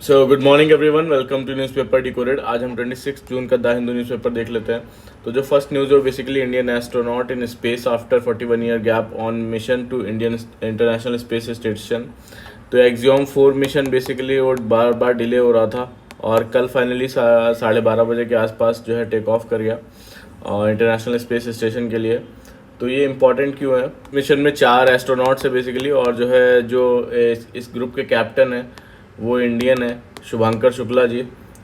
So good morning everyone, welcome to newspaper decoded. आज हम 26 जून का द हिंदू न्यूज़पेपर देख लेते हैं। तो जो फर्स्ट न्यूज़ है basically Indian astronaut in space after 41 year gap on mission to Indian international space station. तो एक्सियोम 4 मिशन बेसिकली वो बार बार डिले हो रहा था और कल फाइनली 12:30 बजे के आसपास जो है टेक ऑफ कर गया इंटरनेशनल स्पेस स्टेशन के लिए। तो ये इम्पॉर्टेंट क्यों है? मिशन में 4 एस्ट्रोनॉट्स है बेसिकली, और जो है जो इस ग्रुप के कैप्टन है वो इंडियन है, शुभांकर शुक्ला जी,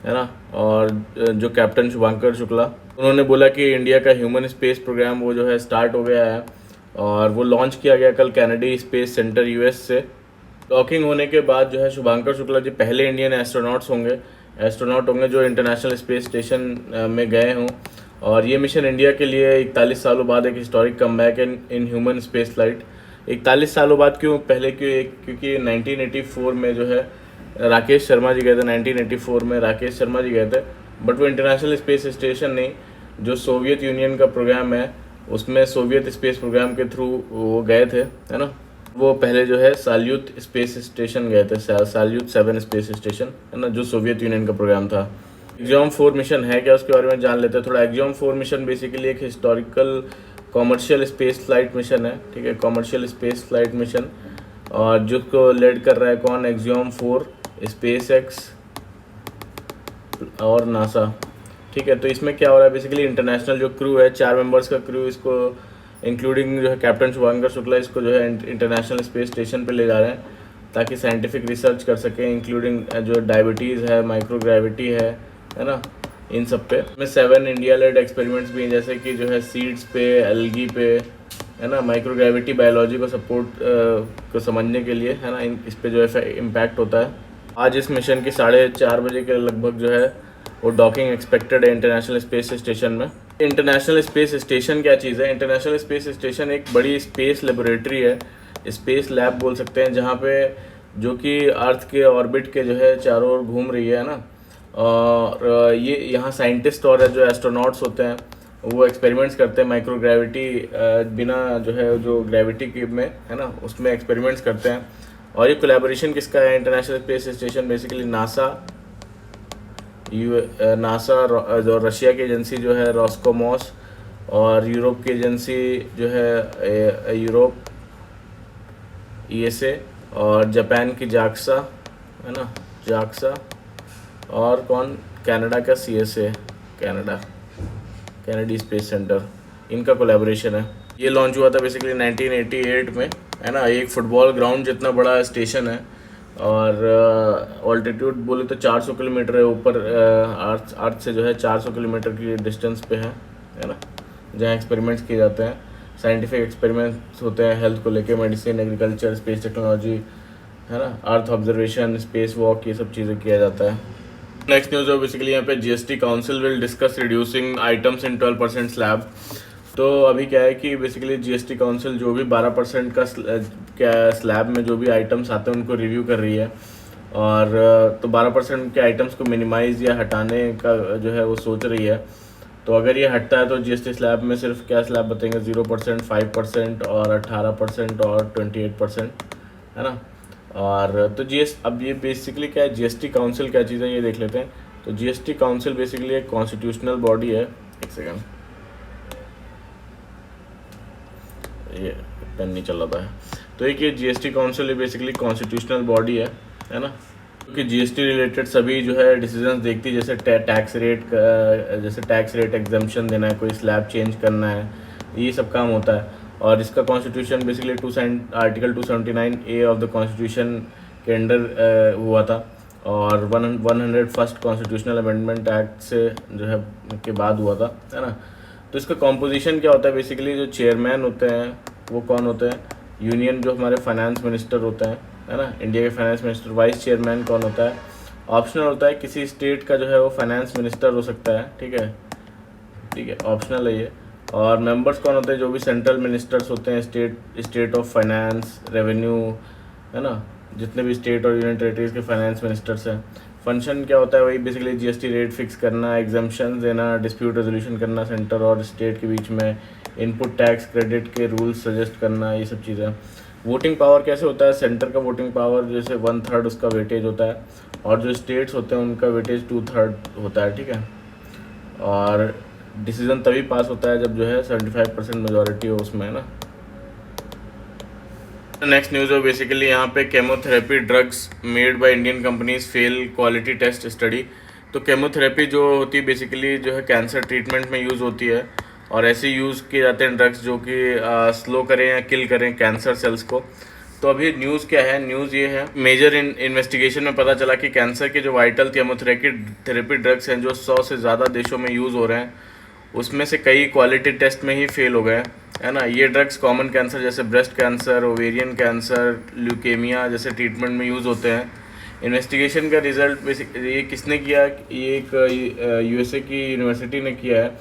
है ना। और जो कैप्टन शुभांकर शुक्ला, उन्होंने बोला कि इंडिया का ह्यूमन स्पेस प्रोग्राम वो जो है स्टार्ट हो गया है और वो लॉन्च किया गया कल कैनेडी स्पेस सेंटर यूएस से। डॉकिंग होने के बाद जो है शुभांकर शुक्ला जी पहले इंडियन एस्ट्रोनॉट होंगे जो इंटरनेशनल स्पेस स्टेशन में गए हों। और ये मिशन इंडिया के लिए 41 सालों बाद एक historic comeback in human space flight. 41 सालों बाद क्यों? पहले क्योंकि 1984 में जो है राकेश शर्मा जी गए थे। 1984 में राकेश शर्मा जी गए थे, बट वो इंटरनेशनल स्पेस स्टेशन नहीं, जो सोवियत यूनियन का प्रोग्राम है उसमें सोवियत स्पेस प्रोग्राम के थ्रू वो गए थे, है ना। वो पहले जो है साल्यूट स्पेस स्टेशन गए थे, साल्यूट 7 स्पेस स्टेशन, है ना, जो सोवियत यूनियन का प्रोग्राम था। एक्सियोम 4 मिशन है क्या, उसके बारे में जान लेते हैं थोड़ा। एक्सियोम 4 मिशन बेसिकली एक historical commercial space flight mission है, ठीक है, कॉमर्शियल स्पेस फ्लाइट मिशन। और जिसको लीड कर रहा है कौन? एक्सियोम 4, स्पेस एक्स और नासा, ठीक है। तो इसमें क्या हो रहा है बेसिकली, इंटरनेशनल जो क्रू है 4 मेंबर्स का क्रू, इसको इंक्लूडिंग जो है कैप्टन शुभांकर शुक्ला, इसको जो है इंटरनेशनल स्पेस स्टेशन पे ले जा रहे हैं ताकि साइंटिफिक रिसर्च कर सकें, इंक्लूडिंग जो डायबिटीज़ है, माइक्रोग्रेविटी है ना, इन सब पे। इसमें 7 इंडिया लेड एक्सपेरिमेंट्स भी हैं, जैसे कि जो है सीड्स पे, एल्गी पे, है ना, माइक्रोग्रेविटी बायोलॉजी को सपोर्ट को समझने के लिए, है ना, इस पे जो है इम्पैक्ट होता है। आज इस मिशन की 4:30 बजे के लगभग जो है वो डॉकिंग एक्सपेक्टेड है इंटरनेशनल स्पेस स्टेशन में। इंटरनेशनल स्पेस स्टेशन क्या चीज़ है? इंटरनेशनल स्पेस स्टेशन एक बड़ी स्पेस लेबोरेटरी है, स्पेस लैब बोल सकते हैं, जहाँ पे जो कि अर्थ के ऑर्बिट के जो है चारों ओर घूम रही है ना। और ये यहाँ साइंटिस्ट और जो एस्ट्रोनॉट्स होते हैं वो एक्सपेरिमेंट्स करते हैं माइक्रोग्रेविटी, बिना जो है जो ग्रेविटी के में, है ना, उसमें एक्सपेरिमेंट्स करते हैं। और ये कोलैबोरेशन किसका है? International space station basically NASA जो रशिया की एजेंसी जो है रॉस्कोमॉस, और यूरोप की एजेंसी जो है यूरोप ईएसए, और जापान की जाक्सा, है ना, जाक्सा, और कौन? कनाडा का सीएसए, कैनेडी स्पेस सेंटर, इनका कोलैबोरेशन है। ये लॉन्च हुआ था बेसिकली 1988 में, है ना। एक फुटबॉल ग्राउंड जितना बड़ा स्टेशन है और ऑल्टीट्यूड बोले तो 400 किलोमीटर है ऊपर, अर्थ से जो है 400 किलोमीटर की डिस्टेंस पे है ना, जहाँ एक्सपेरिमेंट्स किए जाते हैं, साइंटिफिक एक्सपेरिमेंट्स होते हैं हेल्थ को लेके, मेडिसिन, एग्रीकल्चर, स्पेस टेक्नोलॉजी, है ना, अर्थ ऑब्जर्वेशन, स्पेस वॉक, ये सब चीज़ें किया जाता है। नेक्स्ट न्यूज़ है बेसिकली यहाँ पे GST council will discuss reducing items in 12% slab. तो अभी क्या है कि बेसिकली जीएसटी काउंसिल जो भी 12% का क्या स्लैब में जो भी आइटम्स आते हैं उनको रिव्यू कर रही है, और तो 12% के आइटम्स को मिनिमाइज़ या हटाने का जो है वो सोच रही है। तो अगर ये हटता है तो जीएसटी स्लैब में सिर्फ क्या स्लैब बतेंगे? 0%, 5% और 18% और 28%, है ना। और तो अब ये बेसिकली क्या है, जीएसटी काउंसिल क्या चीज़ है ये देख लेते हैं। तो जीएसटी काउंसिल बेसिकली एक कॉन्स्टिट्यूशनल बॉडी है। एक सेकेंड, ये पेन नहीं चल रहा है। तो एक ये GST council basically constitutional body है ना, क्योंकि जीएसटी रिलेटेड सभी जो है डिसीजंस देखती है, जैसे टैक्स रेट एग्जम्पशन देना है, कोई स्लैब चेंज करना है, ये सब काम होता है। और इसका constitution basically article 279A of the constitution के अंडर हुआ था, और 101st कॉन्स्टिट्यूशनल अमेंडमेंट एक्ट से जो है के बाद हुआ था, है ना। तो इसका कॉम्पोजिशन क्या होता है? बेसिकली जो चेयरमैन होते हैं वो कौन होते हैं? यूनियन जो हमारे फाइनेंस मिनिस्टर होते हैं, है ना, इंडिया के फाइनेंस मिनिस्टर। वाइस चेयरमैन कौन होता है? ऑप्शनल होता है, किसी स्टेट का जो है वो फाइनेंस मिनिस्टर हो सकता है, ठीक है, ऑप्शनल है ये। और मेंबर्स कौन होते हैं? जो भी सेंट्रल मिनिस्टर्स होते हैं, स्टेट ऑफ फाइनेंस, रेवेन्यू, है ना, जितने भी स्टेट और यूनियन टेरिटरीज के फाइनेंस मिनिस्टर्स हैं। फंक्शन क्या होता है? वही बेसिकली जीएसटी रेट फिक्स करना, एग्जम्पशन देना, डिस्प्यूट रेजोल्यूशन करना सेंटर और स्टेट के बीच में, इनपुट टैक्स क्रेडिट के रूल्स सजेस्ट करना, ये सब चीज़ें। वोटिंग पावर कैसे होता है, सेंटर का वोटिंग पावर जैसे 1/3 उसका वेटेज होता है, और जो स्टेट्स होते हैं उनका वेटेज 2/3 होता है, ठीक है। और डिसीजन तभी पास होता है जब जो है 75% मेजोरिटी हो उसमें, है ना। नेक्स्ट न्यूज़ है बेसिकली यहाँ पे chemotherapy drugs made by Indian companies fail quality test study. तो केमोथेरेपी जो होती है बेसिकली जो है कैंसर ट्रीटमेंट में यूज़ होती है, और ऐसे यूज़ किए जाते हैं ड्रग्स जो कि स्लो करें या किल करें कैंसर सेल्स को। तो अभी न्यूज़ क्या है, न्यूज़ ये है मेजर इन्वेस्टिगेशन में पता चला कि कैंसर के जो वाइटल केमोथेरेपी ड्रग्स हैं जो 100 से ज़्यादा देशों में यूज़ हो रहे हैं, उसमें से कई क्वालिटी टेस्ट में ही फेल हो गए, है ना। ये ड्रग्स कॉमन कैंसर जैसे breast cancer, ovarian cancer, leukaemia जैसे ट्रीटमेंट में यूज़ होते हैं। इन्वेस्टिगेशन का रिजल्ट बेसिकली ये किसने किया, ये एक यूएसए की यूनिवर्सिटी ने किया है,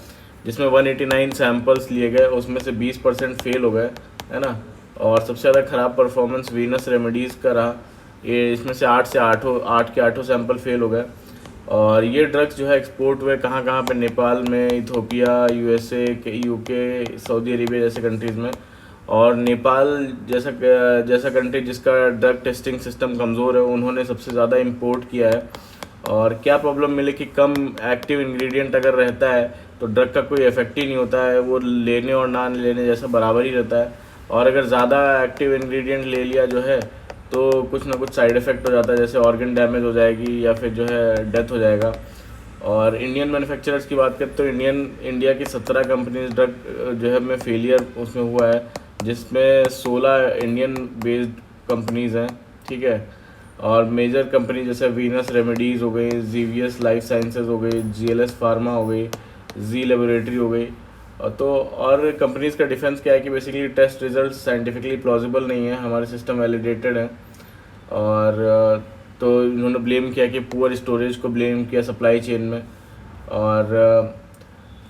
जिसमें 189 सैम्पल्स लिए गए, उसमें से 20% फेल हो गए, है ना। और सबसे ज़्यादा ख़राब परफॉर्मेंस वीनस रेमेडीज़ का रहा, ये इसमें से 8 के 8 सैंपल फेल हो गए। और ये ड्रग्स जो है एक्सपोर्ट हुए कहाँ कहाँ पे, नेपाल में, Ethiopia, USA, UK, Saudi Arabia जैसे कंट्रीज़ में। और नेपाल जैसा कंट्री जिसका ड्रग टेस्टिंग सिस्टम कमज़ोर है, उन्होंने सबसे ज़्यादा इंपोर्ट किया है। और क्या प्रॉब्लम मिले कि कम एक्टिव इंग्रेडिएंट अगर रहता है तो ड्रग का कोई इफेक्ट ही नहीं होता है, वो लेने और ना लेने जैसा बराबर ही रहता है। और अगर ज़्यादा एक्टिव इंग्रेडिएंट ले लिया जो है तो कुछ ना कुछ साइड इफ़ेक्ट हो जाता है, जैसे ऑर्गन डैमेज हो जाएगी या फिर जो है डेथ हो जाएगा। और इंडियन मैन्युफैक्चरर्स की बात करें तो इंडिया की 17 कंपनीज ड्रग जो है में फेलियर उसमें हुआ है, जिसमें 16 इंडियन बेस्ड कंपनीज हैं, ठीक है। और मेजर कंपनी जैसे वीनस रेमेडीज़ हो गई, जीवीएस लाइफ साइंसेज हो गई, जीएलएस फार्मा हो गई, जी लेबोरेटरी हो गई। तो और कंपनीज़ का डिफेंस क्या है कि basically test result scientifically plausible नहीं है, हमारे सिस्टम वैलिडेटेड है। और तो इन्होंने ब्लेम किया कि पुअर स्टोरेज को ब्लेम किया सप्लाई चेन में। और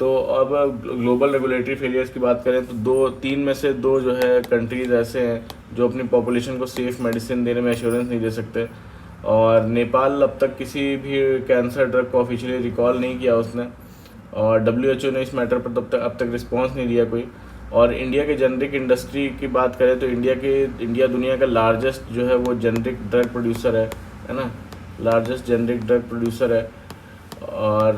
तो अब ग्लोबल रेगुलेटरी फेलियर्स की बात करें तो 3 में से 2 जो है कंट्रीज़ ऐसे हैं जो अपनी पॉपुलेशन को सेफ़ मेडिसिन देने में एश्योरेंस नहीं दे सकते। और नेपाल अब तक किसी भी कैंसर ड्रग को ऑफिशियली रिकॉल नहीं किया उसने, और डब्ल्यूएचओ ने इस मैटर पर अब तक रिस्पॉन्स नहीं दिया कोई। और इंडिया के जेनरिक इंडस्ट्री की बात करें तो इंडिया दुनिया का लार्जेस्ट जो है वो जेनरिक ड्रग प्रोड्यूसर है ना, लार्जेस्ट जेनरिक ड्रग प्रोड्यूसर है। और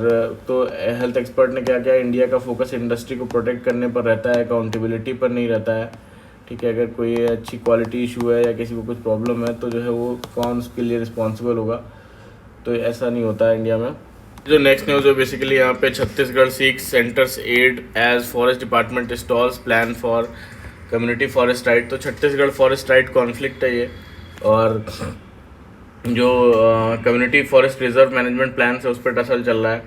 तो हेल्थ एक्सपर्ट ने क्या किया, इंडिया का फोकस इंडस्ट्री को प्रोटेक्ट करने पर रहता है, अकाउंटेबिलिटी पर नहीं रहता है, ठीक है। अगर कोई अच्छी क्वालिटी इशू है या किसी को कुछ प्रॉब्लम है तो जो है वो कौन उसके लिए रिस्पॉन्सिबल होगा, तो ऐसा नहीं होता है इंडिया में। जो नेक्स्ट न्यूज़ है बेसिकली यहाँ पे Chhattisgarh seeks centre's aid as forest department installs plan for community forest right. तो छत्तीसगढ़ फॉरेस्ट राइट कॉन्फ्लिक्ट है ये, और जो community forest reserve management plan है उस पर टसल चल रहा है।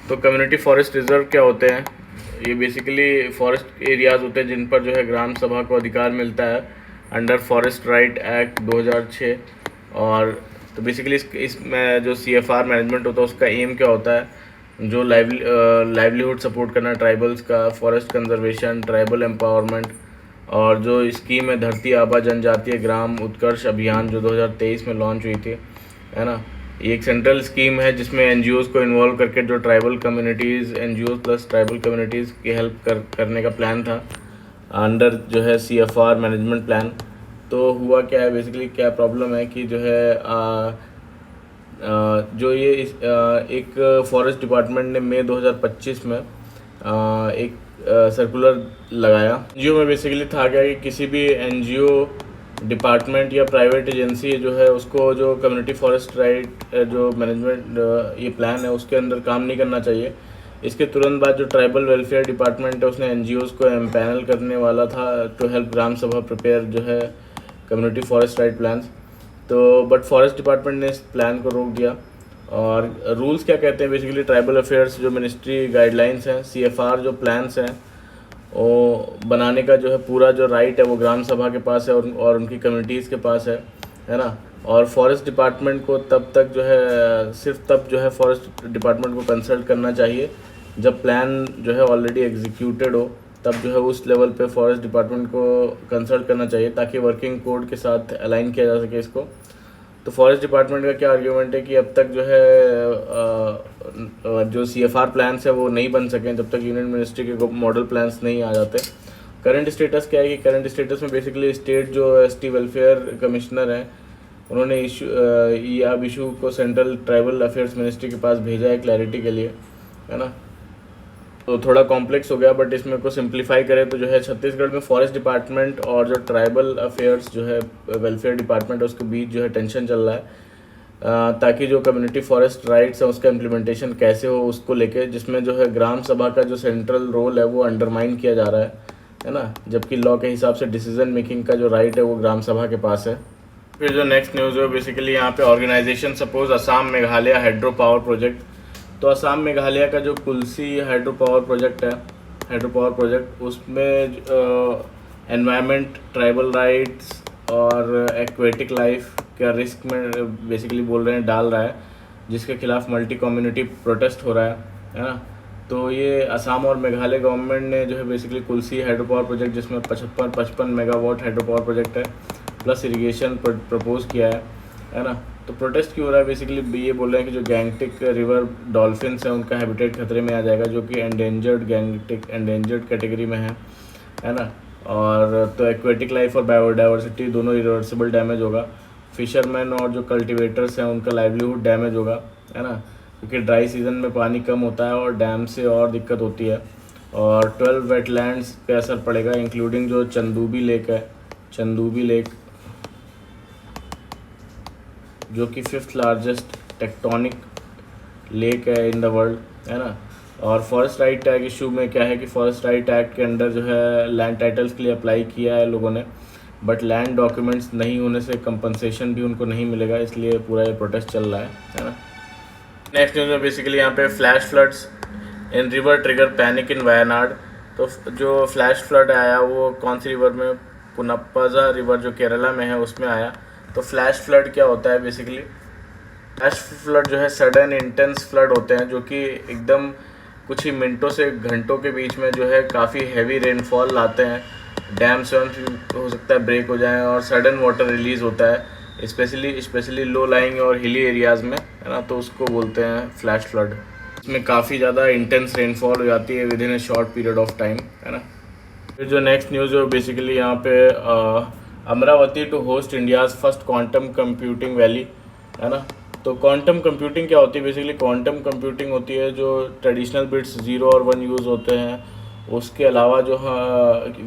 तो कम्युनिटी फॉरेस्ट रिजर्व क्या होते हैं, ये बेसिकली फॉरेस्ट एरियाज़ होते हैं जिन पर जो है ग्राम सभा को अधिकार मिलता है अंडर फॉरेस्ट राइट एक्ट 2006। और तो बेसिकली इसमें जो CFR मैनेजमेंट होता है उसका एम क्या होता है, जो लाइवलीहुड सपोर्ट करना ट्राइबल्स का, फॉरेस्ट कंजर्वेशन, ट्राइबल एम्पावरमेंट। और जो स्कीम है धरती आबा जनजातीय ग्राम उत्कर्ष अभियान जो 2023 में लॉन्च हुई थी, है ना। ये एक सेंट्रल स्कीम है जिसमें NGOs को इन्वॉल्व करके जो tribal communities, NGOs plus tribal communities की हेल्प करने का प्लान था अंडर जो है CFR मैनेजमेंट प्लान। तो हुआ क्या है बेसिकली, क्या प्रॉब्लम है कि जो है जो ये एक फॉरेस्ट डिपार्टमेंट ने मई 2025 में एक सर्कुलर लगाया। NGO में बेसिकली था क्या कि किसी भी NGO डिपार्टमेंट या प्राइवेट एजेंसी जो है उसको जो कम्युनिटी फॉरेस्ट राइट जो मैनेजमेंट ये प्लान है उसके अंदर काम नहीं करना चाहिए। इसके तुरंत बाद जो ट्राइबल वेलफेयर डिपार्टमेंट है उसने NGOs को एम्पैनल करने वाला था टू हेल्प ग्राम सभा प्रिपेयर जो है कम्युनिटी फॉरेस्ट राइट प्लान्स। तो बट फॉरेस्ट डिपार्टमेंट ने इस प्लान को रोक दिया। और रूल्स क्या कहते हैं बेसिकली, ट्राइबल अफेयर्स जो मिनिस्ट्री गाइडलाइंस हैं, CFR जो प्लान्स हैं वो बनाने का जो है पूरा जो राइट है वो ग्राम सभा के पास है और उनकी कम्युनिटीज़ के पास है ना। और फॉरेस्ट डिपार्टमेंट को तब तक जो है सिर्फ तब जो है फॉरेस्ट डिपार्टमेंट को कंसल्ट करना चाहिए जब प्लान जो है ऑलरेडी एग्जीक्यूटेड हो, तब जो है उस लेवल पे फॉरेस्ट डिपार्टमेंट को कंसल्ट करना चाहिए ताकि वर्किंग कोड के साथ अलाइन किया जा सके इसको। तो फॉरेस्ट डिपार्टमेंट का क्या आर्ग्यूमेंट है कि अब तक जो है जो CFR प्लान्स है वो नहीं बन सकें जब तक यूनियन मिनिस्ट्री के मॉडल प्लान्स नहीं आ जाते। करंट स्टेटस क्या है कि करंट स्टेटस में बेसिकली स्टेट जो एसटी वेलफेयर कमिश्नर हैं उन्होंने इशू को सेंट्रल ट्राइबल अफेयर्स मिनिस्ट्री के पास भेजा है क्लैरिटी के लिए, है ना। तो थोड़ा कॉम्प्लेक्स हो गया, बट इसमें को सिंप्लीफाई करें तो जो है छत्तीसगढ़ में फॉरेस्ट डिपार्टमेंट और जो ट्राइबल अफेयर्स जो है वेलफेयर डिपार्टमेंट है उसके बीच जो है टेंशन चल रहा है, ताकि जो कम्युनिटी फॉरेस्ट राइट्स है उसका इम्प्लीमेंटेशन कैसे हो उसको लेके, जिसमें जो है ग्राम सभा का जो सेंट्रल रोल है वो अंडरमाइन किया जा रहा है ना, जबकि लॉ के हिसाब से डिसीजन मेकिंग का जो राइट है वो ग्राम सभा के पास है। फिर जो नेक्स्ट न्यूज़ है बेसिकली यहाँ पे organisation suppose Assam Meghalaya hydro power project. तो असम मेघालय का जो कुल्सी हाइड्रो पावर प्रोजेक्ट उसमें एनवायरनमेंट, ट्राइबल राइट्स और एक्वेटिक लाइफ का रिस्क में बेसिकली बोल रहे हैं डाल रहा है, जिसके खिलाफ मल्टी कम्युनिटी प्रोटेस्ट हो रहा है ना। तो ये असम और मेघालय गवर्नमेंट ने जो है बेसिकली कुल्सी हाइड्रो पावर प्रोजेक्ट, जिसमें 55 मेगावाट हाइड्रो पावर प्रोजेक्ट है प्लस इरिगेशन प्रपोज किया है ना। तो प्रोटेस्ट क्यों हो रहा है, बेसिकली ये बोल रहे हैं कि जो गैंगटिक रिवर डॉल्फिन्स हैं उनका हैबिटेट खतरे में आ जाएगा, जो कि एंडेंजर्ड कैटेगरी में है ना। और तो एक्वेटिक लाइफ और बायोडाइवर्सिटी दोनों इरिवर्सिबल डैमेज होगा। फिशरमैन और जो कल्टिवेटर्स हैं उनका लाइवलीहुड डैमेज होगा, है ना, क्योंकि ड्राई सीजन में पानी कम होता है और डैम से और दिक्कत होती है। और 12 वेटलैंड्स पे असर पड़ेगा, इंक्लूडिंग जो चंदूबी लेक जो कि 5th लार्जेस्ट टेक्टोनिक लेक है इन द वर्ल्ड, है ना। और फॉरेस्ट राइट एक्ट इशू में क्या है कि फॉरेस्ट राइट एक्ट के अंडर जो है लैंड टाइटल्स के लिए अप्लाई किया है लोगों ने, बट लैंड डॉक्यूमेंट्स नहीं होने से कंपनसेशन भी उनको नहीं मिलेगा, इसलिए पूरा ये प्रोटेस्ट चल रहा है ना। नेक्स्ट न्यूज़ में बेसिकली यहाँ पे flash floods in river trigger panic in Wayanad. तो जो फ्लैश फ्लड आया वो कौन सी रिवर में, पुनप्पाजा रिवर जो केरला में है उसमें आया। तो फ्लैश फ्लड क्या होता है, बेसिकली फ्लैश फ्लड जो है सडन इंटेंस फ्लड होते हैं जो कि एकदम कुछ ही मिनटों से घंटों के बीच में जो है काफ़ी हैवी रेनफॉल लाते हैं, डैम स्वयं हो सकता है ब्रेक हो जाए और सडन वाटर रिलीज़ होता है, स्पेशली लो लाइंग और हिली एरियाज़ में, है ना। तो उसको बोलते हैं फ्लैश फ्लड। इसमें काफ़ी ज़्यादा इंटेंस रेनफॉल हो जाती है with in A short period of time, है ना। फिर जो नेक्स्ट न्यूज़ है बेसिकली यहाँ पे Amaravati to host India's first quantum computing valley, है ना। तो क्वांटम कंप्यूटिंग क्या होती है, बेसिकली क्वांटम कंप्यूटिंग होती है जो ट्रेडिशनल बिट्स 0 और 1 यूज़ होते हैं, उसके अलावा जो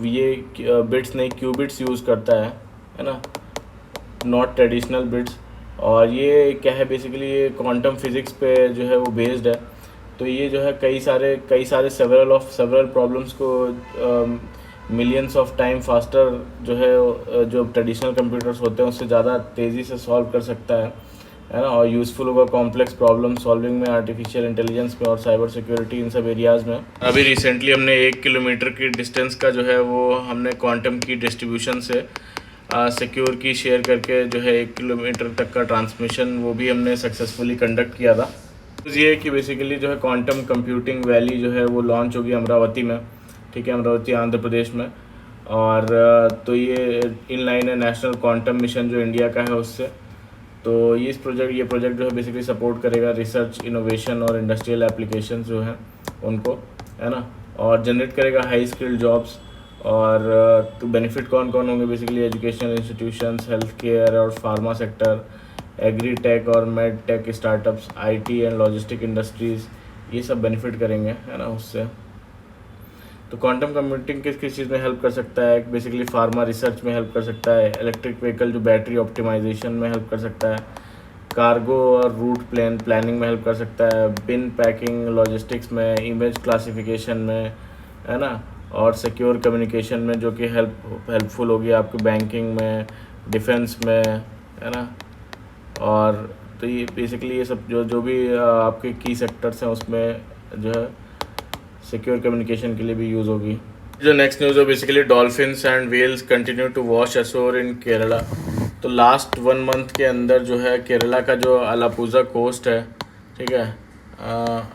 ये बिट्स नहीं क्यूबिट्स यूज़ करता है ना, नॉट ट्रेडिशनल बिट्स। और ये क्या है, बेसिकली ये क्वांटम फिज़िक्स पे जो है वो बेस्ड है। तो ये जो है कई सारे सेवरल प्रॉब्लम्स को मिलियंस ऑफ टाइम फास्टर जो है जो ट्रेडिशनल कंप्यूटर्स होते हैं उससे ज़्यादा तेज़ी से सॉल्व कर सकता है ना। और यूज़फुल होगा कॉम्प्लेक्स प्रॉब्लम सॉल्विंग में, आर्टिफिशियल इंटेलिजेंस में और साइबर सिक्योरिटी, इन सब एरियाज़ में। अभी रिसेंटली हमने 1 किलोमीटर की डिस्टेंस का जो है वो हमने क्वांटम की डिस्ट्रीब्यूशन से सिक्योर की शेयर करके जो है 1 किलोमीटर तक का ट्रांसमिशन वो भी हमने सक्सेसफुली कंडक्ट किया था। तो ये कि बेसिकली जो है क्वांटम कंप्यूटिंग वैली जो है वो लॉन्च होगी अमरावती में, ठीक है, अमरावती आंध्र प्रदेश में। और तो ये इन लाइन है नेशनल क्वांटम मिशन जो इंडिया का है उससे। तो ये प्रोजेक्ट जो है बेसिकली सपोर्ट करेगा रिसर्च, इनोवेशन और इंडस्ट्रियल एप्लीकेशन जो हैं उनको, है ना। और जनरेट करेगा हाई स्किल्ड जॉब्स। और तो बेनिफिट कौन कौन होंगे, basically educational institutions, health care और फार्मा सेक्टर, एग्री टेक और made tech startups, IT and logistic industries, ये सब बेनिफिट करेंगे, है ना, उससे। तो क्वांटम कंप्यूटिंग किस किस चीज़ में हेल्प कर सकता है, बेसिकली फार्मा रिसर्च में हेल्प कर सकता है, इलेक्ट्रिक व्हीकल जो बैटरी ऑप्टिमाइजेशन में हेल्प कर सकता है, कार्गो और रूट प्लानिंग में हेल्प कर सकता है, बिन पैकिंग लॉजिस्टिक्स में, इमेज क्लासिफिकेशन में, है ना, और सिक्योर कम्युनिकेशन में जो कि हेल्पफुल होगी आपके बैंकिंग में, डिफेंस में, है ना। और तो ये बेसिकली ये सब जो भी आपके की सेक्टर्स हैं उसमें जो है सिक्योर कम्युनिकेशन के लिए भी यूज़ होगी। जो नेक्स्ट न्यूज़ है basically dolphins and whales continue to wash ashore in Kerala. तो लास्ट 1 मंथ के अंदर जो है केरला का जो अलापुजा कोस्ट है, ठीक है,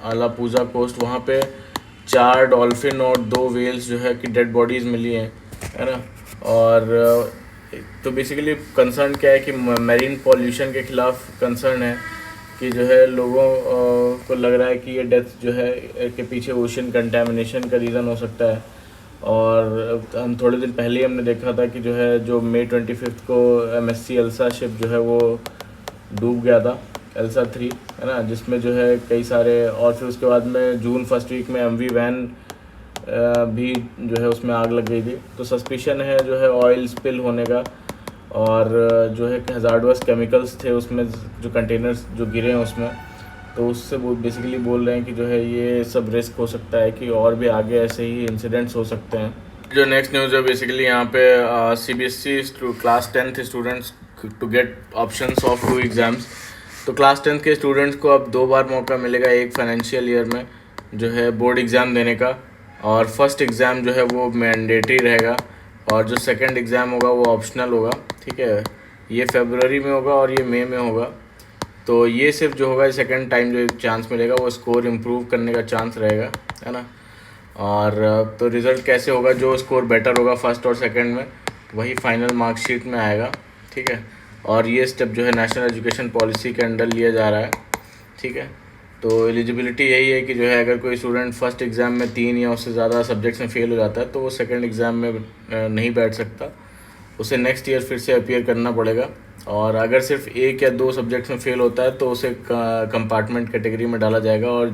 अलापुजा कोस्ट, वहाँ पे 4 डॉल्फिन और 2 वेल्स जो है कि डेड बॉडीज़ मिली हैं, है ना। और तो बेसिकली कंसर्न क्या है कि मैरीन पॉल्यूशन के ख़िलाफ़ कंसर्न है कि जो है लोगों को लग रहा है कि ये डेथ जो है के पीछे ओशन कंटेमिनेशन का रीज़न हो सकता है। और हम थोड़े दिन पहले ही हमने देखा था कि जो है जो May 25 को MSC एल्सा शिप जो है वो डूब गया था, एल्सा 3 है ना, जिसमें जो है कई सारे, और फिर उसके बाद में जून फर्स्ट वीक में MV वैन भी जो है उसमें आग लग गई थी। तो सस्पिशन है जो है ऑयल स्पिल होने का, और जो है हज़ार्डस केमिकल्स थे उसमें, जो कंटेनर्स जो गिरे हैं उसमें, तो उससे वो बेसिकली बोल रहे हैं कि जो है ये सब रिस्क हो सकता है कि और भी आगे ऐसे ही इंसिडेंट्स हो सकते हैं। जो नेक्स्ट न्यूज़ है बेसिकली यहाँ पे CBSE class 10th students to get options of 2 exams. तो क्लास 10th के स्टूडेंट्स को अब 2 बार मौका मिलेगा एक फाइनेंशियल ईयर में जो है बोर्ड एग्ज़ाम देने का, और फर्स्ट एग्ज़ाम जो है वो मैंडेटरी रहेगा, और जो सेकंड एग्ज़ाम होगा वो ऑप्शनल होगा। ठीक है, ये फरवरी में होगा और ये मई में होगा। तो ये सिर्फ जो होगा सेकंड टाइम जो चांस मिलेगा वो स्कोर इम्प्रूव करने का चांस रहेगा, है ना। और तो रिज़ल्ट कैसे होगा, जो स्कोर बेटर होगा फर्स्ट और सेकंड में वही फाइनल मार्कशीट में आएगा। ठीक है, और ये स्टेप जो है नेशनल एजुकेशन पॉलिसी के अंडर लिया जा रहा है। ठीक है, तो एलिजिबिलिटी यही है कि जो है अगर कोई स्टूडेंट फर्स्ट एग्ज़ाम में 3 या उससे ज़्यादा सब्जेक्ट्स में फ़ेल हो जाता है तो वो सेकंड एग्ज़ाम में नहीं बैठ सकता, उसे नेक्स्ट ईयर फिर से अपीयर करना पड़ेगा। और अगर सिर्फ 1 या 2 सब्जेक्ट्स में फ़ेल होता है तो उसे कंपार्टमेंट कैटेगरी में डाला जाएगा, और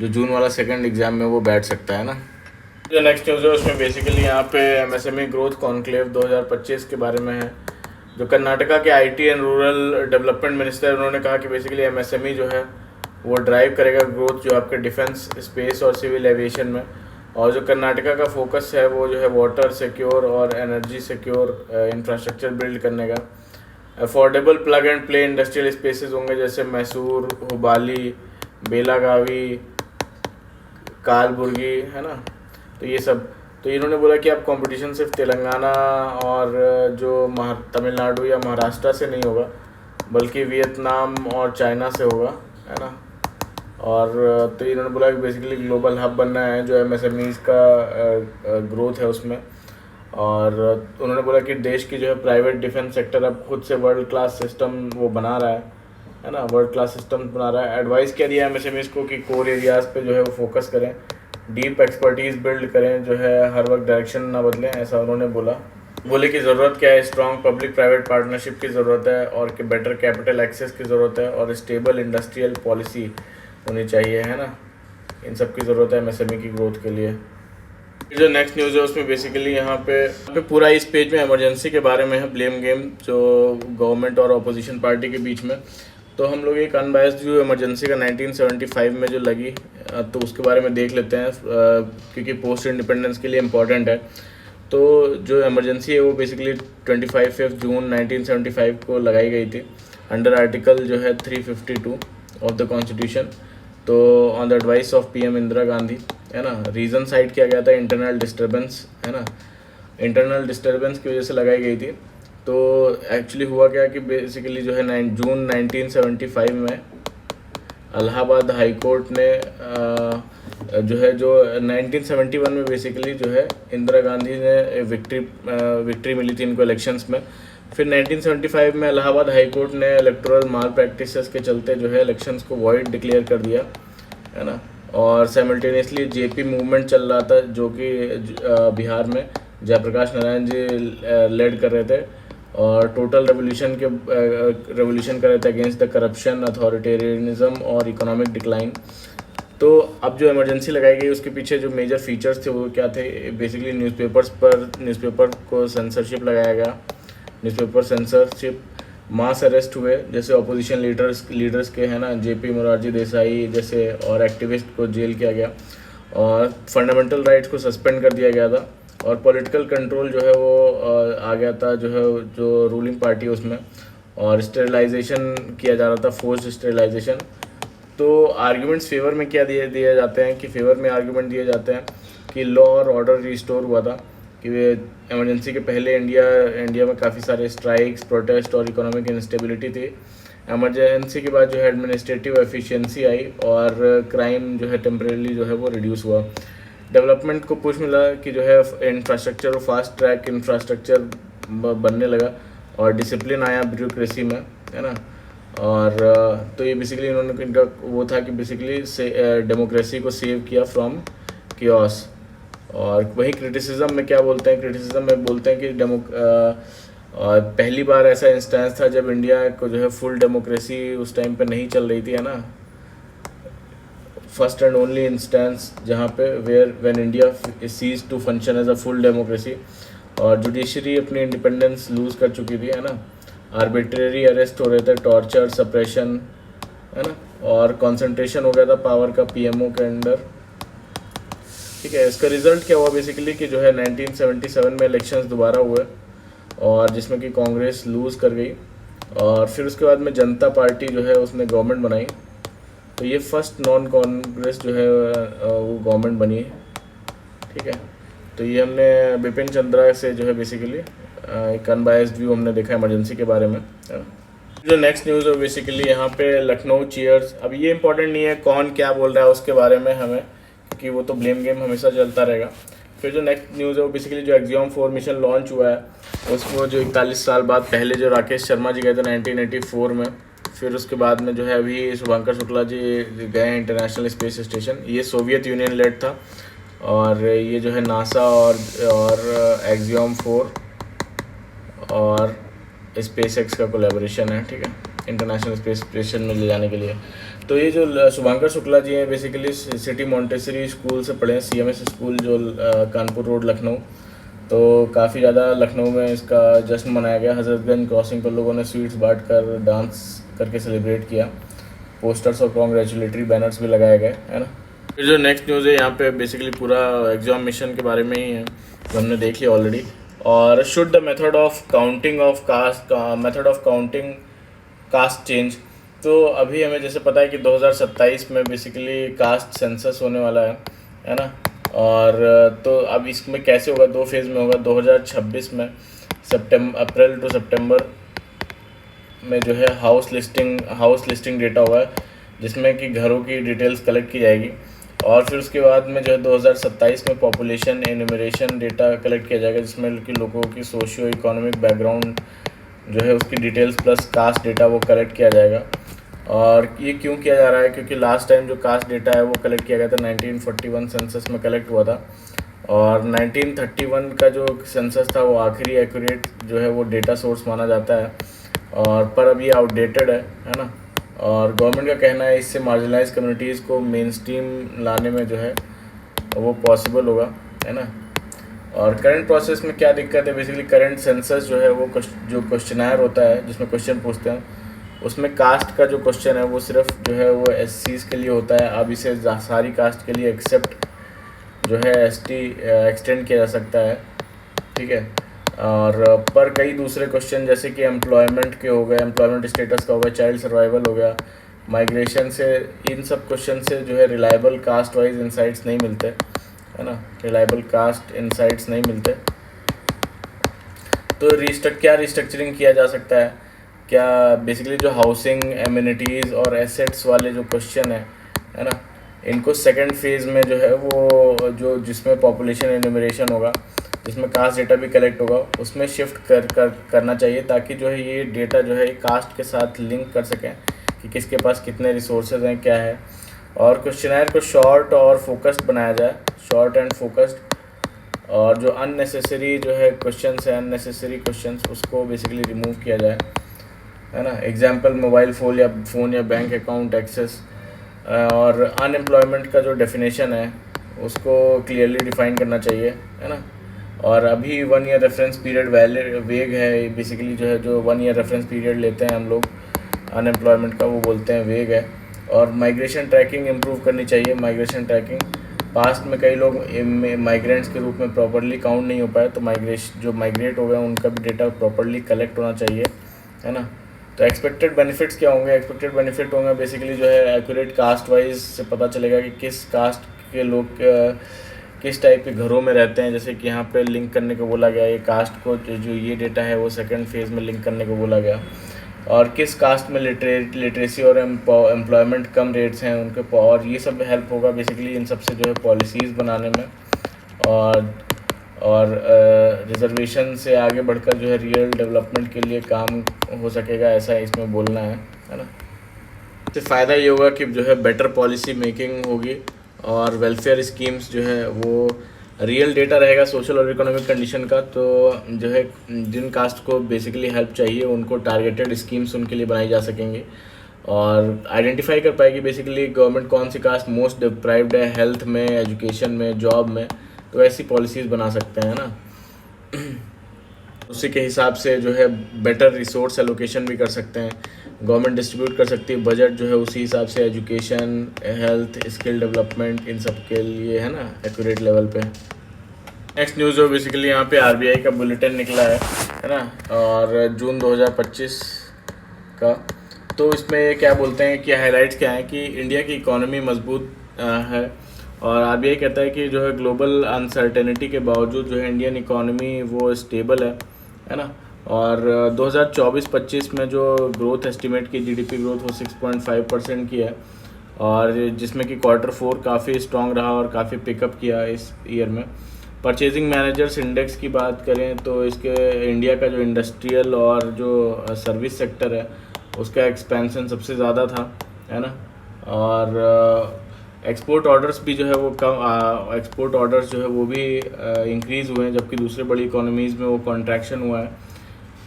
जो जून वाला सेकंड एग्ज़ाम में वो बैठ सकता है ना। जो नेक्स्ट न्यूज़ है उसमें बेसिकली यहाँ पे MSME ग्रोथ कॉन्क्लेव 2025 के बारे में है। जो कर्नाटका के IT and rural development minister, उन्होंने कहा कि बेसिकली MSME जो है वो ड्राइव करेगा ग्रोथ जो आपके डिफेंस, स्पेस और सिविल एविएशन में। और जो कर्नाटका का फोकस है वो जो है वाटर सिक्योर और एनर्जी सिक्योर इंफ्रास्ट्रक्चर बिल्ड करने का। Affordable plug and play industrial spaces होंगे जैसे मैसूर, हुबाली, बेलागावी, कालबुर्गी, है ना। तो ये सब, तो इन्होंने बोला कि अब कंपटीशन सिर्फ तेलंगाना और जो तमिलनाडु या महाराष्ट्र से नहीं होगा बल्कि वियतनाम और चाइना से होगा, है ना। और तो इन्होंने बोला कि बेसिकली ग्लोबल हब बनना है जो MSMEs का ग्रोथ है उसमें। और उन्होंने बोला कि देश की जो है प्राइवेट डिफेंस सेक्टर अब खुद से वर्ल्ड क्लास सिस्टम वो बना रहा है ना, वर्ल्ड क्लास सिस्टम बना रहा है। एडवाइस क्या दिया MSMEs को कि कोर एरियाज़ पे जो है वो फोकस करें, डीप एक्सपर्टीज़ बिल्ड करें, जो है हर वक्त डायरेक्शन ना बदलें, ऐसा उन्होंने बोले कि ज़रूरत क्या है, स्ट्रॉन्ग पब्लिक प्राइवेट पार्टनरशिप की ज़रूरत है, और कि बेटर कैपिटल एक्सेस की ज़रूरत है, और स्टेबल इंडस्ट्रियल पॉलिसी होनी चाहिए, है ना। इन सब की ज़रूरत है MSME की ग्रोथ के लिए। जो नेक्स्ट न्यूज़ है उसमें बेसिकली यहाँ पे पूरा इस पेज में इमरजेंसी के बारे में है, ब्लेम गेम जो गवर्नमेंट और अपोजिशन पार्टी के बीच में। तो हम लोग एक अनबायस्ड जो इमरजेंसी का 1975 में जो लगी, तो उसके बारे में देख लेते हैं क्योंकि पोस्ट इंडिपेंडेंस के लिए इम्पॉर्टेंट है। तो जो इमरजेंसी है वो बेसिकली 25 जून 1975 को लगाई गई थी अंडर आर्टिकल जो है 352 ऑफ द कॉन्स्टिट्यूशन। तो on the advice of PM Indira Gandhi, है ना। रीज़न साइड किया गया था इंटरनल डिस्टर्बेंस, है ना, इंटरनल डिस्टर्बेंस की वजह से लगाई गई थी। तो एक्चुअली हुआ क्या कि बेसिकली जो है जून 1975 में इलाहाबाद हाई कोर्ट ने जो 1971 में बेसिकली जो है इंदिरा गांधी ने विक्ट्री मिली थी इनको इलेक्शंस में। फिर 1975 में इलाहाबाद हाई कोर्ट ने इलेक्टोरल माल प्रैक्टिसेस के चलते जो है इलेक्शंस को वॉइड डिक्लेयर कर दिया, है ना। और साइमल्टेनियसली JP मूवमेंट चल रहा था जो कि बिहार में जयप्रकाश नारायण जी लेड कर रहे थे, और टोटल रेवोल्यूशन कर रहे थे अगेंस्ट द करप्शन, अथॉरिटेरियनिज्म और इकोनॉमिक डिक्लाइन। तो अब जो इमरजेंसी लगाई गई उसके पीछे जो मेजर फीचर्स थे वो क्या थे, बेसिकली न्यूज़पेपर को सेंसरशिप लगाया गया, न्यूज़पेपर सेंसरशिप, मास अरेस्ट हुए जैसे अपोजिशन लीडर्स के, है ना, JP मोरारजी देसाई जैसे, और एक्टिविस्ट को जेल किया गया, और फंडामेंटल राइट्स को सस्पेंड कर दिया गया था, और पॉलिटिकल कंट्रोल जो है वो आ गया था जो रूलिंग पार्टी उसमें, और स्टेरिलाइजेशन किया जा रहा था, फोर्स्ड स्टेरिलाइजेशन। तो आर्ग्यूमेंट्स फेवर में क्या दिए जाते हैं कि फेवर में आर्ग्यूमेंट दिए जाते हैं कि लॉ और ऑर्डर रिस्टोर हुआ था, कि इमरजेंसी के पहले इंडिया में काफ़ी सारे स्ट्राइक्स, प्रोटेस्ट और इकोनॉमिक इंस्टेबिलिटी थी। इमरजेंसी के बाद जो है एडमिनिस्ट्रेटिव एफिशिएंसी आई, और क्राइम जो है टेम्परेली जो है वो रिड्यूस हुआ। डेवलपमेंट को पुश मिला कि जो है इंफ्रास्ट्रक्चर, फास्ट ट्रैक इंफ्रास्ट्रक्चर बनने लगा, और डिसिप्लिन आया ब्यूरोक्रेसी में, है ना। और तो ये बेसिकली इनका वो था कि बेसिकली डेमोक्रेसी को सेव किया फ्रॉम कियोस। और वही क्रिटिसिज्म में क्या बोलते हैं, क्रिटिसिज्म में बोलते हैं कि और पहली बार ऐसा इंस्टेंस था जब इंडिया को जो है फुल डेमोक्रेसी उस टाइम पे नहीं चल रही थी, है ना। फर्स्ट एंड ओनली इंस्टेंस जहाँ पे when India ceases to function as a full democracy, और जुडिशरी अपनी इंडिपेंडेंस लूज़ कर चुकी थी, है ना। आर्बिट्रेरी अरेस्ट हो रहे थे, टॉर्चर, सप्रेशन, है ना, और कंसंट्रेशन हो गया था पावर का पीएमओ के अंडर। ठीक है, इसका रिजल्ट क्या हुआ बेसिकली कि जो है 1977 में इलेक्शंस दोबारा हुए और जिसमें कि कांग्रेस लूज़ कर गई, और फिर उसके बाद में जनता पार्टी जो है उसने गवर्नमेंट बनाई। तो ये फर्स्ट नॉन कांग्रेस जो है वो गवर्नमेंट बनी है। ठीक है, तो ये हमने बिपिन चंद्रा से जो है बेसिकली एक अनबायस्ड व्यू हमने देखा इमरजेंसी के बारे में। जो नेक्स्ट न्यूज़ है बेसिकली यहाँ पे लखनऊ चीयर्स। अब ये इंपॉर्टेंट नहीं है कौन क्या बोल रहा है उसके बारे में हमें, क्योंकि वो तो ब्लेम गेम हमेशा चलता रहेगा। फिर जो नेक्स्ट न्यूज़ है वो बेसिकली जो एक्सियम 4 मिशन लॉन्च हुआ है उसको जो 41 साल बाद, पहले जो राकेश शर्मा जी गए थे 1984 में, फिर उसके बाद में जो है अभी शुभंकर शुक्ला जी गए हैं इंटरनेशनल स्पेस स्टेशन। ये सोवियत यूनियन लेड था, और ये जो है नासा और एक्सियम 4 और स्पेस एक्स का कोलैबोरेशन है। ठीक है, इंटरनेशनल स्पेस स्टेशन में ले जाने के लिए। तो ये जो शुभंकर शुक्ला जी हैं बेसिकली सिटी मॉन्टेसरी स्कूल से पढ़े हैं, सीएमएस स्कूल जो कानपुर रोड लखनऊ। तो काफ़ी ज़्यादा लखनऊ में इसका जश्न मनाया गया। हजरतगंज क्रॉसिंग पर लोगों ने स्वीट्स बांट कर डांस करके सेलिब्रेट किया। पोस्टर्स और कॉन्ग्रेचुलेटरी बैनर्स भी लगाए गए, है ना। फिर जो नेक्स्ट न्यूज़ है यहाँ पे बेसिकली पूरा एग्जाम मिशन के बारे में ही है, जो हमने देख लिया ऑलरेडी। और should the method of counting caste change. तो अभी हमें जैसे पता है कि 2027 में बेसिकली कास्ट सेंसस होने वाला है ना। और तो अब इसमें कैसे होगा, 2 फेज़ में होगा। 2026 में अप्रैल टू सितंबर में जो है हाउस लिस्टिंग डेटा होगा, जिसमें कि घरों की डिटेल्स कलेक्ट की जाएगी। और फिर उसके बाद में जो है 2027 में पॉपुलेशन एनुमरेशन डेटा कलेक्ट किया जाएगा, जिसमें कि लोगों की सोशियो इकोनॉमिक बैकग्राउंड जो है उसकी डिटेल्स प्लस कास्ट डेटा वो कलेक्ट किया जाएगा। और ये क्यों किया जा रहा है, क्योंकि लास्ट टाइम जो कास्ट डेटा है वो कलेक्ट किया गया था 1941 सेंसस में कलेक्ट हुआ था, और 1931 का जो सेंसस था वो आखिरी एक्यूरेट जो है वो डेटा सोर्स माना जाता है, और पर अब ये आउटडेटेड है ना। और गवर्नमेंट का कहना है इससे मार्जिनलाइज कम्युनिटीज़ को मेन स्ट्रीम लाने में जो है वो पॉसिबल होगा, है ना। और करंट प्रोसेस में क्या दिक्कत है, बेसिकली करंट सेंसस जो है वो जो क्वेश्चनायर होता है जिसमें क्वेश्चन पूछते हैं, उसमें कास्ट का जो क्वेश्चन है वो सिर्फ जो है वो एससीज के लिए होता है। अब इसे सारी कास्ट के लिए एक्सेप्ट जो है एसटी एक्सटेंड किया जा सकता है। ठीक है, और पर कई दूसरे क्वेश्चन जैसे कि एम्प्लॉयमेंट के हो गए, एम्प्लॉयमेंट स्टेटस का हो गया, चाइल्ड सर्वाइवल हो गया, माइग्रेशन से, इन सब क्वेश्चन से जो है रिलायबल कास्ट वाइज इंसाइट्स नहीं मिलते, है ना। रिलायबल कास्ट इंसाइट्स नहीं मिलते। तो रिस्ट्रक्चरिंग किया जा सकता है क्या, बेसिकली जो हाउसिंग एमिनिटीज़ और एसेट्स वाले जो क्वेश्चन है ना, इनको सेकंड फेज़ में जो है वो जो जिसमें पॉपुलेशन एनुमरेशन होगा, जिसमें कास्ट डेटा भी कलेक्ट होगा, उसमें शिफ्ट करना चाहिए, ताकि जो है ये डेटा जो है कास्ट के साथ लिंक कर सकें कि किसके पास कितने रिसोर्सेज हैं, क्या है। और क्वेश्चनर को शॉर्ट और फोकस्ड बनाया जाए, शॉर्ट एंड फोकस्ड। और जो अननेसेसरी जो है क्वेश्चंस है, अननेसेसरी क्वेश्चंस, उसको बेसिकली रिमूव किया जाए, है ना। एग्जांपल मोबाइल फ़ोन या बैंक अकाउंट एक्सेस। और अनएम्प्लॉयमेंट का जो डेफिनेशन है उसको क्लियरली डिफाइन करना चाहिए, है ना। और अभी 1 ईयर रेफरेंस पीरियड वेग है, बेसिकली जो है जो 1 ईयर रेफरेंस पीरियड लेते हैं हम लोग अनएम्प्लॉयमेंट का, वो बोलते हैं वेग है। और माइग्रेशन ट्रैकिंग इम्प्रूव करनी चाहिए। माइग्रेशन ट्रैकिंग पास्ट में कई लोग माइग्रेंट्स के रूप में प्रॉपरली काउंट नहीं हो पाए, तो जो माइग्रेट हो गए उनका भी डेटा प्रॉपरली कलेक्ट होना चाहिए, है ना। तो एक्सपेक्टेड बेनिफिट्स क्या होंगे, एक्सपेक्टेड बेनिफिट होंगे बेसिकली जो है एक्यूरेट कास्ट वाइज से पता चलेगा कि किस कास्ट के लोग किस टाइप के घरों में रहते हैं। जैसे कि यहाँ पे लिंक करने को बोला गया, ये कास्ट को जो ये डेटा है वो सेकंड फेज़ में लिंक करने को बोला गया। और किस कास्ट में लिटरेसी और एम्प्लॉयमेंट कम रेट्स हैं उनके, और ये सब हेल्प होगा बेसिकली इन सब से जो है पॉलिसीज़ बनाने में। और रिजर्वेशन से आगे बढ़कर जो है रियल डेवलपमेंट के लिए काम हो सकेगा, ऐसा इसमें बोलना है ना। इससे फ़ायदा ये होगा कि जो है बेटर पॉलिसी मेकिंग होगी और वेलफेयर स्कीम्स जो है वो रियल डेटा रहेगा सोशल और इकोनॉमिक कंडीशन का, तो जो है जिन कास्ट को बेसिकली हेल्प चाहिए उनको टारगेटेड स्कीम्स उनके लिए बनाई जा सकेंगी, और आइडेंटिफाई कर पाएगी बेसिकली गवर्नमेंट कौन सी कास्ट मोस्ट डिप्राइव्ड है हेल्थ में, एजुकेशन में, जॉब में, तो ऐसी पॉलिसीज़ बना सकते हैं ना। उसी के हिसाब से जो है बेटर रिसोर्स एलोकेशन भी कर सकते हैं, गवर्नमेंट डिस्ट्रीब्यूट कर सकती है बजट जो है उसी हिसाब से एजुकेशन, हेल्थ, स्किल डेवलपमेंट, इन सब के लिए, है ना, एक्यूरेट लेवल पे। नेक्स्ट न्यूज़ जो बेसिकली यहाँ पे आरबीआई का बुलेटिन निकला है ना, और जून 2025 का। तो इसमें ये क्या बोलते हैं कि हाइलाइट्स क्या हैं कि इंडिया की इकोनॉमी मजबूत है, और आरबीआई कहता है कि जो है ग्लोबल अनसर्टेनिटी के बावजूद जो है इंडियन इकोनॉमी वो स्टेबल है ना। और 2024-25 में जो ग्रोथ एस्टिमेट की जीडीपी ग्रोथ वो 6.5% की है, और जिसमें कि Q4 काफ़ी स्ट्रॉन्ग रहा और काफ़ी पिकअप किया इस ईयर में। परचेजिंग मैनेजर्स इंडेक्स की बात करें तो इसके इंडिया का जो इंडस्ट्रियल और जो सर्विस सेक्टर है उसका एक्सपेंशन सबसे ज़्यादा था, है ना। और एक्सपोर्ट ऑर्डर्स भी जो है वो एक्सपोर्ट ऑर्डर्स जो है वो भी इंक्रीज़ हुए हैं, जबकि दूसरे बड़ी इकोनॉमीज़ में वो कॉन्ट्रैक्शन हुआ है।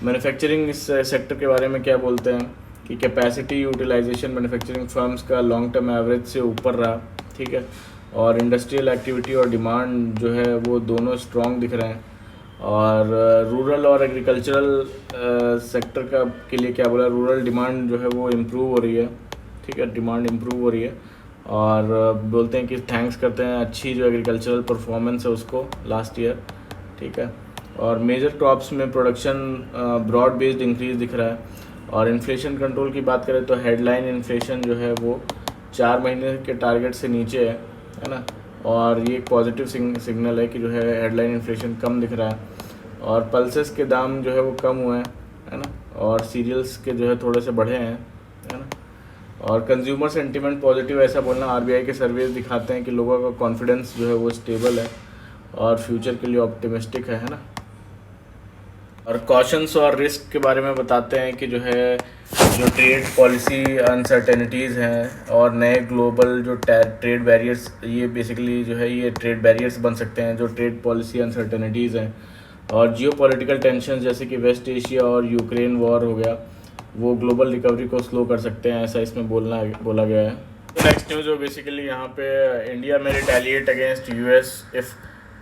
मैन्युफैक्चरिंग इस सेक्टर के बारे में क्या बोलते हैं कि कैपेसिटी यूटिलाइजेशन मैन्युफैक्चरिंग फर्म्स का लॉन्ग टर्म एवरेज से ऊपर रहा, ठीक है, और इंडस्ट्रियल एक्टिविटी और डिमांड जो है वो दोनों स्ट्रॉन्ग दिख रहे हैं। और रूरल और एग्रीकल्चरल सेक्टर का के लिए क्या बोला, रूरल डिमांड जो है वो इम्प्रूव हो रही है, ठीक है, डिमांड इम्प्रूव हो रही है। और बोलते हैं कि थैंक्स करते हैं अच्छी जो एग्रीकल्चरल परफॉर्मेंस है उसको लास्ट ईयर, ठीक है। और मेजर क्रॉप्स में प्रोडक्शन ब्रॉड बेस्ड इंक्रीज दिख रहा है। और इन्फ्लेशन कंट्रोल की बात करें तो हेडलाइन इन्फ्लेशन जो है वो 4 महीने के टारगेट से नीचे है ना, और ये पॉजिटिव सिग्नल है कि जो है हेडलाइन इन्फ्लेशन कम दिख रहा है। और पल्सेस के दाम जो है वो कम हुए हैं, है ना, और सीरियल्स के जो है थोड़े से बढ़े हैं, है ना। और कंज्यूमर सेंटीमेंट पॉजिटिव, ऐसा बोलना आरबीआई के सर्वेज दिखाते हैं कि लोगों का कॉन्फिडेंस जो है वो स्टेबल है और फ्यूचर के लिए ऑप्टिमिस्टिक है ना। और कॉशंस और रिस्क के बारे में बताते हैं कि जो है जो ट्रेड पॉलिसी अनसर्टेनिटीज़ हैं और नए ग्लोबल जो ट्रेड बैरियर्स, ये बेसिकली जो है ये ट्रेड बैरियर्स बन सकते हैं जो ट्रेड पॉलिसी अनसर्टेनिटीज़ हैं। और जियो पॉलिटिकल टेंशन जैसे कि वेस्ट एशिया और यूक्रेन वॉर हो गया, वो ग्लोबल रिकवरी को स्लो कर सकते हैं, ऐसा इसमें बोला गया है। नेक्स्ट न्यूज़ जो बेसिकली यहाँ पे इंडिया में retaliate against US if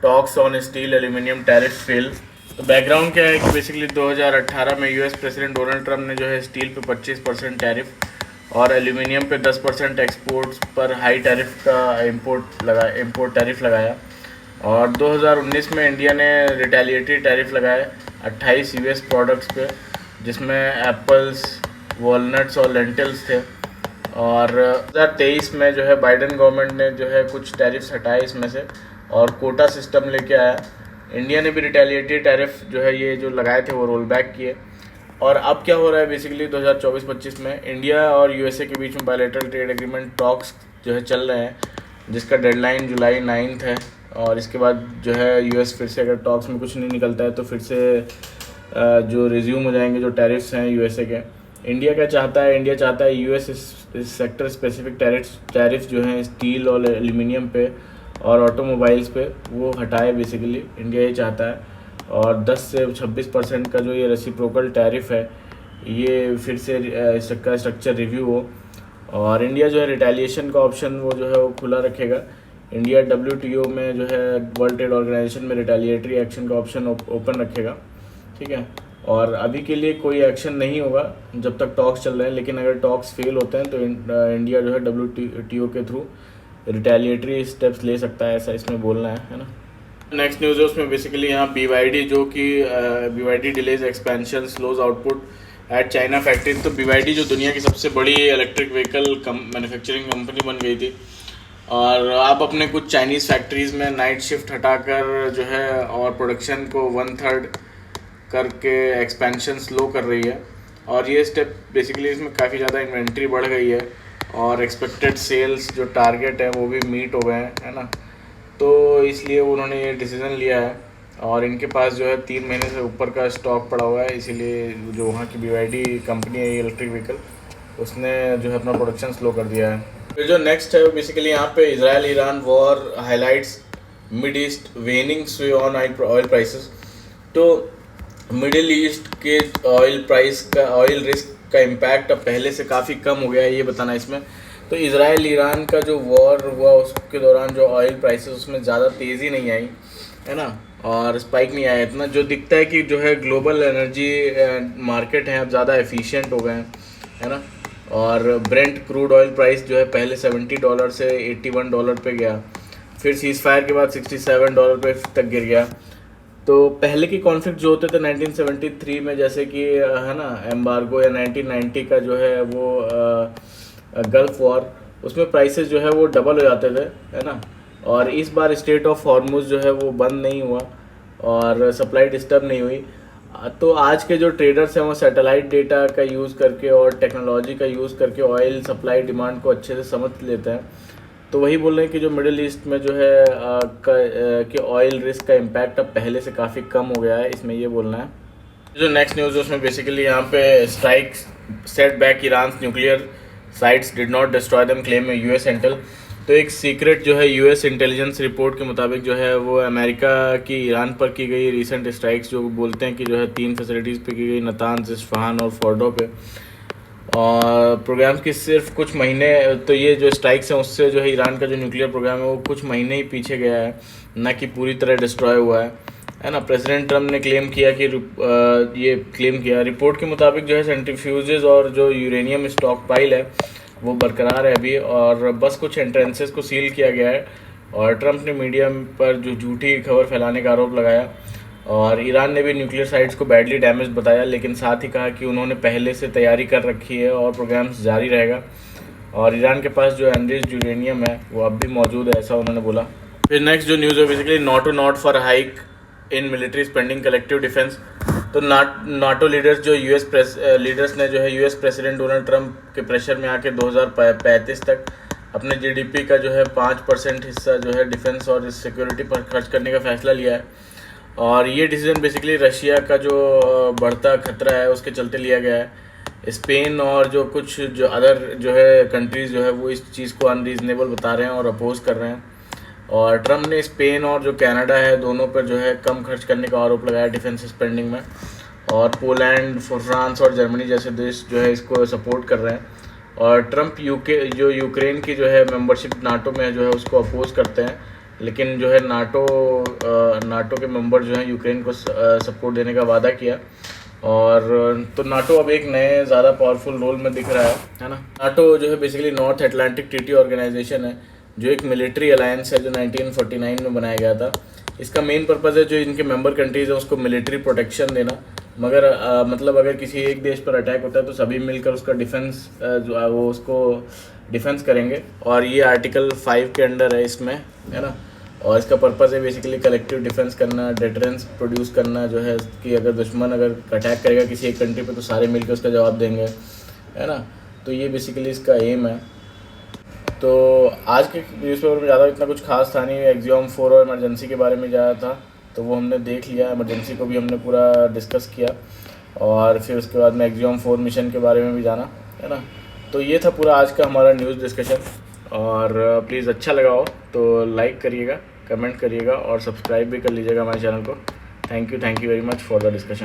talks on steel aluminium tariff fail. तो बैकग्राउंड क्या है कि बेसिकली 2018 में यूएस प्रेसिडेंट डोनाल्ड ट्रंप ने जो है स्टील पे 25% टैरिफ और एल्यूमिनियम पे 10% एक्सपोर्ट्स पर हाई टैरिफ का इम्पोर्ट टैरिफ लगाया। और 2019 में इंडिया ने रिटेलिएटरी टैरिफ लगाए 28 यूएस प्रोडक्ट्स पे, जिसमें एप्पल्स, वॉलनट्स और लेंटिल्स थे। और 2023 में जो है बाइडेन गवर्नमेंट ने जो है कुछ टैरिफ्स हटाए इसमें से और कोटा सिस्टम लेके आया। इंडिया ने भी रिटेलिएटरी टैरिफ जो है ये जो लगाए थे वो रोल बैक किए। और अब क्या हो रहा है बेसिकली 2024-25 में इंडिया और यूएसए के बीच में बायलैटरल ट्रेड एग्रीमेंट टॉक्स जो है चल रहे हैं, जिसका डेडलाइन जुलाई 9 है। और इसके बाद जो है यूएस फिर से अगर टॉक्स में कुछ नहीं निकलता है तो फिर से जो रिज्यूम हो जाएंगे जो टैरिफ्स हैं यूएसए के। इंडिया क्या चाहता है, इंडिया चाहता है यूएस इस सेक्टर स्पेसिफिक टैरिफ्स जो हैं स्टील और एल्यूमिनियम पे और ऑटोमोबाइल्स पे वो हटाए, बेसिकली इंडिया ये चाहता है। और 10 से 26% का जो ये रेसिप्रोकल टैरिफ है ये फिर से इसका स्ट्रक्चर रिव्यू हो। और इंडिया जो है रिटेलिएशन का ऑप्शन वो जो है वो खुला रखेगा। इंडिया WTO में जो है वर्ल्ड ट्रेड ऑर्गेनाइजेशन में रिटेलिएटरी एक्शन का ऑप्शन ओपन रखेगा, ठीक है। और अभी के लिए कोई एक्शन नहीं होगा जब तक टॉक्स चल रहे हैं, लेकिन अगर टॉक्स फेल होते हैं तो इंडिया जो है WTO के थ्रू रिटेलिएटरी स्टेप्स ले सकता है, ऐसा इसमें बोलना है ना। नेक्स्ट न्यूज़ है उसमें बेसिकली यहाँ BYD जो कि BYD delays expansion slows output at China factory. तो BYD जो दुनिया की सबसे बड़ी इलेक्ट्रिक व्हीकल मैन्युफैक्चरिंग कंपनी बन गई थी, और आप अपने कुछ चाइनीज़ फैक्ट्रीज़ में नाइट शिफ्ट हटाकर जो है और प्रोडक्शन को 1/3 करके एक्सपेंशन स्लो कर रही है। और ये स्टेप बेसिकली इसमें काफ़ी ज़्यादा इन्वेंट्री बढ़ गई है और एक्सपेक्टेड सेल्स जो टारगेट है वो भी मीट हो गए हैं, है ना। तो इसलिए उन्होंने ये डिसीज़न लिया है और इनके पास जो है 3 महीने से ऊपर का स्टॉक पड़ा हुआ है, इसीलिए जो वहाँ की BYD कंपनी है इलेक्ट्रिक व्हीकल उसने जो है अपना प्रोडक्शन स्लो कर दिया है। फिर जो नेक्स्ट है वो बेसिकली यहाँ पे Israel Iran war highlights mid east waning sway on oil prices. तो मिडिल ईस्ट के ऑयल रिस्क का इम्पैक्ट अब पहले से काफ़ी कम हो गया है, ये बताना इसमें। तो इजराइल ईरान का जो वॉर हुआ उसके दौरान जो ऑयल प्राइसेस उसमें ज़्यादा तेज़ी नहीं आई है ना, और स्पाइक नहीं आया इतना। जो दिखता है कि जो है ग्लोबल एनर्जी मार्केट हैं अब ज़्यादा एफिशिएंट हो गए हैं, है ना। और ब्रेंट क्रूड ऑयल प्राइस जो है पहले $70 से $81 पे गया, फिर सीज़ फायर के बाद $67 पे तक गिर गया। तो पहले की कॉन्फ्लिक्ट जो होते थे 1973 में, जैसे कि है ना एम्बार्गो, या 1990 का जो है वो गल्फ वॉर, उसमें प्राइसेस जो है वो डबल हो जाते थे, है ना। और इस बार स्टेट ऑफ हॉर्मुज जो है वो बंद नहीं हुआ और सप्लाई डिस्टर्ब नहीं हुई। तो आज के जो ट्रेडर्स हैं वो सैटेलाइट डेटा का यूज़ करके और टेक्नोलॉजी का यूज़ करके ऑयल सप्लाई डिमांड को अच्छे से समझ लेते हैं। तो वही बोल रहे हैं कि जो मिडिल ईस्ट में जो है कि ऑयल रिस्क का इम्पैक्ट अब पहले से काफ़ी कम हो गया है, इसमें ये बोलना है। जो नेक्स्ट न्यूज़ है उसमें बेसिकली यहाँ पे strikes set back Iran nuclear sites did not destroy them, claim है यूएस इंटेल। तो एक सीक्रेट जो है यूएस इंटेलिजेंस रिपोर्ट के मुताबिक जो है वो अमेरिका की ईरान पर की गई रीसेंट स्ट्राइक्स, जो बोलते हैं कि जो है 3 फैसिलिटीज़ पे की गई, नतान्ज, इस्फहान और फोर्डो पे, और प्रोग्राम की सिर्फ कुछ महीने, तो ये जो स्ट्राइक्स हैं उससे जो है ईरान का जो न्यूक्लियर प्रोग्राम है वो कुछ महीने ही पीछे गया है, ना कि पूरी तरह डिस्ट्रॉय हुआ है ना। प्रेसिडेंट ट्रम्प ने क्लेम किया कि ये क्लेम किया रिपोर्ट के मुताबिक जो है सेंट्रीफ्यूजेस और जो यूरेनियम स्टॉक पाइल है वो बरकरार है अभी, और बस कुछ एंट्रेंसेस को सील किया गया है। और ट्रम्प ने मीडिया पर जो झूठी खबर फैलाने का आरोप लगाया, और ईरान ने भी न्यूक्लियर साइट्स को बैडली डैमेज बताया, लेकिन साथ ही कहा कि उन्होंने पहले से तैयारी कर रखी है और प्रोग्राम्स जारी रहेगा, और ईरान के पास जो एनरिच्ड यूरेनियम है वो अब भी मौजूद है, ऐसा उन्होंने बोला। फिर नेक्स्ट जो न्यूज़ है basically NATO not for hike in military spending collective defence. तो नाटो लीडर्स जो लीडर्स ने जो है यूएस प्रेसिडेंट डोनाल्ड ट्रंप के प्रेशर में आके 2035 तक अपने जीडीपी का जो है 5% हिस्सा जो है डिफेंस और सिक्योरिटी पर खर्च करने का फैसला लिया है। और ये डिसीजन बेसिकली रशिया का जो बढ़ता खतरा है उसके चलते लिया गया है। स्पेन और जो कुछ जो अदर जो है कंट्रीज़ जो है वो इस चीज़ को अनरीजनेबल बता रहे हैं और अपोज कर रहे हैं। और ट्रम्प ने स्पेन और जो कनाडा है दोनों पर जो है कम खर्च करने का आरोप लगाया डिफेंस स्पेंडिंग में, और पोलैंड, फ्रांस और जर्मनी जैसे देश जो है इसको सपोर्ट कर रहे हैं। और ट्रम्प यूक्रेन की जो है मेंबरशिप नाटो में जो है उसको अपोज करते हैं, लेकिन जो है नाटो के मेंबर जो हैं यूक्रेन को सपोर्ट देने का वादा किया। और तो नाटो अब एक नए ज़्यादा पावरफुल रोल में दिख रहा है ना। नाटो जो है basically North Atlantic Treaty Organisation है, जो एक मिलिट्री अलायंस है जो 1949 में बनाया गया था। इसका मेन पर्पज़ है जो इनके मेंबर कंट्रीज़ है उसको मिलिट्री प्रोटेक्शन देना, मगर मतलब अगर किसी एक देश पर अटैक होता है तो सभी मिलकर उसका डिफेंस जो है वो उसको डिफेंस करेंगे, और ये आर्टिकल 5 के अंडर है इसमें, है ना। और इसका पर्पज़ है बेसिकली कलेक्टिव डिफेंस करना, डेटरेंस प्रोड्यूस करना, जो है कि अगर दुश्मन अगर अटैक करेगा किसी एक कंट्री पे तो सारे मिलकर उसका जवाब देंगे, है ना। तो ये बेसिकली इसका एम है। तो आज के न्यूज़पेपर में ज़्यादा इतना कुछ खास था नहीं, एग्जाम 4 और इमरजेंसी के बारे में ज़्यादा था, तो वो हमने देख लिया। इमरजेंसी को भी हमने पूरा डिस्कस किया, और फिर उसके बाद में एग्जाम 4 मिशन के बारे में भी जाना, है ना। तो ये था पूरा आज का हमारा न्यूज़ डिस्कशन, और प्लीज़ अच्छा लगा हो तो लाइक करिएगा, कमेंट करिएगा और सब्सक्राइब भी कर लीजिएगा हमारे चैनल को। Thank you very much for the discussion.